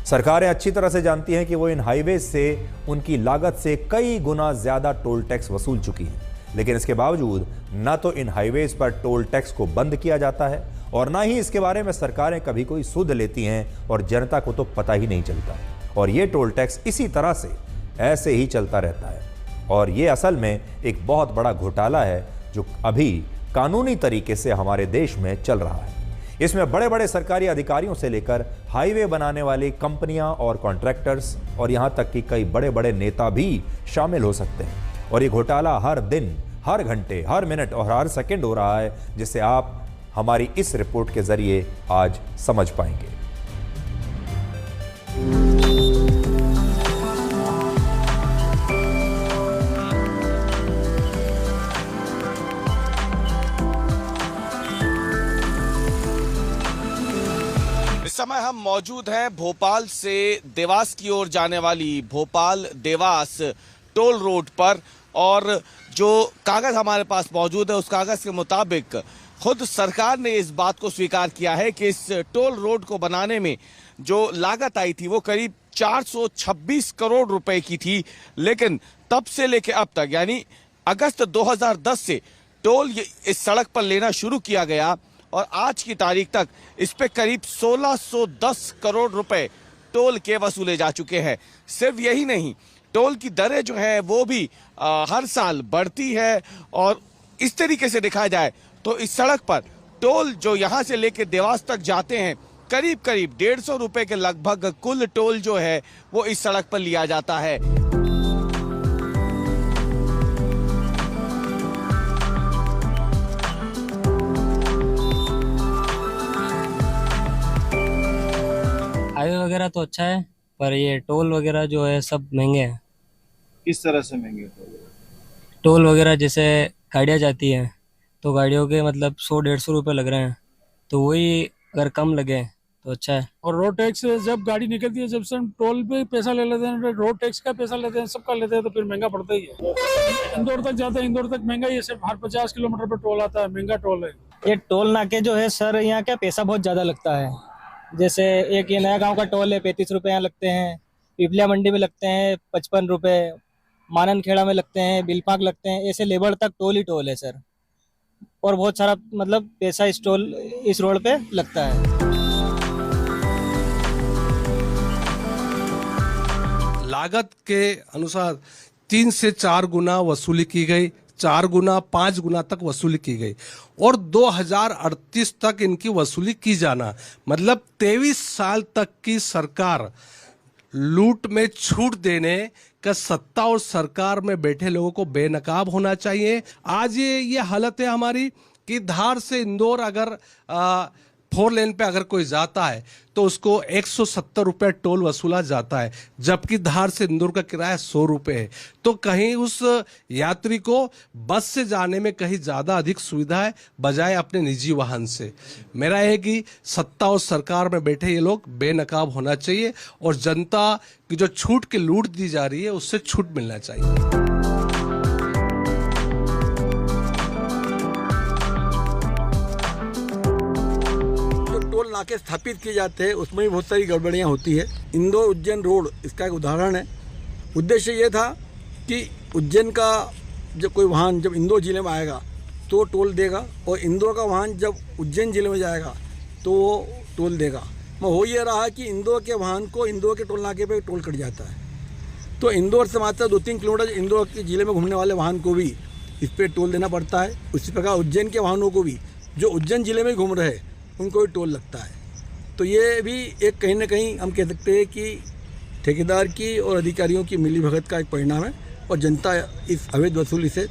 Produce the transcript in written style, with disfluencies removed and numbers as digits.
सरकारें अच्छी तरह से जानती हैं कि वो इन हाईवे से उनकी लागत से कई गुना ज्यादा टोल टैक्स वसूल चुकी हैं, लेकिन इसके बावजूद न तो इन हाईवेज पर टोल टैक्स को बंद किया जाता है और ना ही इसके बारे में सरकारें कभी कोई सुध लेती हैं और जनता को तो पता ही नहीं चलता। और ये टोल टैक्स इसी तरह से ऐसे ही चलता रहता है और ये असल में एक बहुत बड़ा घोटाला है जो अभी कानूनी तरीके से हमारे देश में चल रहा है। इसमें बड़े बड़े सरकारी अधिकारियों से लेकर हाईवे बनाने वाली कंपनियां और कॉन्ट्रैक्टर्स और यहां तक कि कई बड़े बड़े नेता भी शामिल हो सकते हैं। और ये घोटाला हर दिन, हर घंटे, हर मिनट और हर सेकंड हो रहा है, जिसे आप हमारी इस रिपोर्ट के जरिए आज समझ पाएंगे। इस समय हम मौजूद हैं भोपाल से देवास की ओर जाने वाली भोपाल देवास टोल रोड पर, और जो कागज हमारे पास मौजूद है उस कागज के मुताबिक खुद सरकार ने इस बात को स्वीकार किया है कि इस टोल रोड को बनाने में जो लागत आई थी वो करीब 426 करोड़ रुपए की थी, लेकिन तब से लेकर अब तक यानी अगस्त 2010 से टोल इस सड़क पर लेना शुरू किया गया और आज की तारीख तक इस पे करीब 1610 करोड़ रुपए टोल के वसूले जा चुके हैं। सिर्फ यही नहीं, टोल की दरें जो है वो भी हर साल बढ़ती है और इस तरीके से देखा जाए तो इस सड़क पर टोल जो यहाँ से लेके देवास तक जाते हैं करीब करीब 150 रुपए के लगभग कुल टोल जो है वो इस सड़क पर लिया जाता है। हाईवे वगैरह तो अच्छा है पर ये टोल वगैरह जो है सब महंगे हैं। किस तरह से महंगे? टोल वगैरह जैसे गाड़ियाँ जाती हैं तो गाड़ियों के मतलब 100-150 रुपये लग रहे हैं, तो वही अगर कम लगे तो अच्छा है। और रोड टैक्स जब गाड़ी निकलती है, जब से हम टोल पे पैसा ले लेते हैं, रोड टैक्स का पैसा लेते हैं, सबका लेते हैं, तो फिर महंगा पड़ता ही है। इंदौर तक जाते हैं, इंदौर तक महंगा ही है, सिर्फ हर 50 किलोमीटर पर टोल आता है, महंगा टोल है। ये टोल नाके जो है सर, यहाँ क्या पैसा बहुत ज़्यादा लगता है। जैसे एक ये नया गांव का टोल है 35 रुपये यहाँ लगते हैं, पिपलिया मंडी में लगते हैं 55 रुपये, माननखेड़ा में लगते हैं, बिलपाक लगते हैं, ऐसे लेबर तक टोल ही टोल है सर। और बहुत सारा मतलब पैसा इस रोड पे लगता है। लागत के अनुसार 3 से 4 गुना वसूली की गई, 4 गुना 5 गुना तक वसूली की गई और 2038 तक इनकी वसूली की जाना, मतलब 23 साल तक की सरकार लूट में छूट देने का सत्ता और सरकार में बैठे लोगों को बेनकाब होना चाहिए। आज ये हालत है हमारी कि धार से इंदौर अगर 4 लेन पे अगर कोई जाता है तो उसको 170 रुपये टोल वसूला जाता है, जबकि धार से इंदौर का किराया 100 रुपये है। तो कहीं उस यात्री को बस से जाने में कहीं ज़्यादा अधिक सुविधा है बजाय अपने निजी वाहन से। मेरा है कि सत्ता और सरकार में बैठे ये लोग बेनकाब होना चाहिए और जनता की जो छूट की लूट दी जा रही है उससे छूट मिलना चाहिए। टोल नाके स्थापित किए जाते हैं उसमें भी बहुत सारी गड़बड़ियाँ होती है। इंदौर उज्जैन रोड इसका एक उदाहरण है। उद्देश्य ये था कि उज्जैन का जब कोई वाहन जब इंदौर जिले में आएगा तो टोल देगा और इंदौर का वाहन जब उज्जैन जिले में जाएगा तो वो टोल देगा। मैं हो ये रहा कि इंदौर के वाहन को इंदौर के टोल नाके पे टोल कट जाता है, तो इंदौर से मात्र 2-3 किलोमीटर इंदौर के जिले में घूमने वाले वाहन को भी इस पर टोल देना पड़ता है। उसी प्रकार उज्जैन के वाहनों को भी जो उज्जैन जिले में घूम रहे हैं उनको भी टोल लगता है। तो ये भी एक कहीं ना कहीं हम कह सकते हैं कि ठेकेदार की और अधिकारियों की मिलीभगत का एक परिणाम है और जनता इस अवैध वसूली से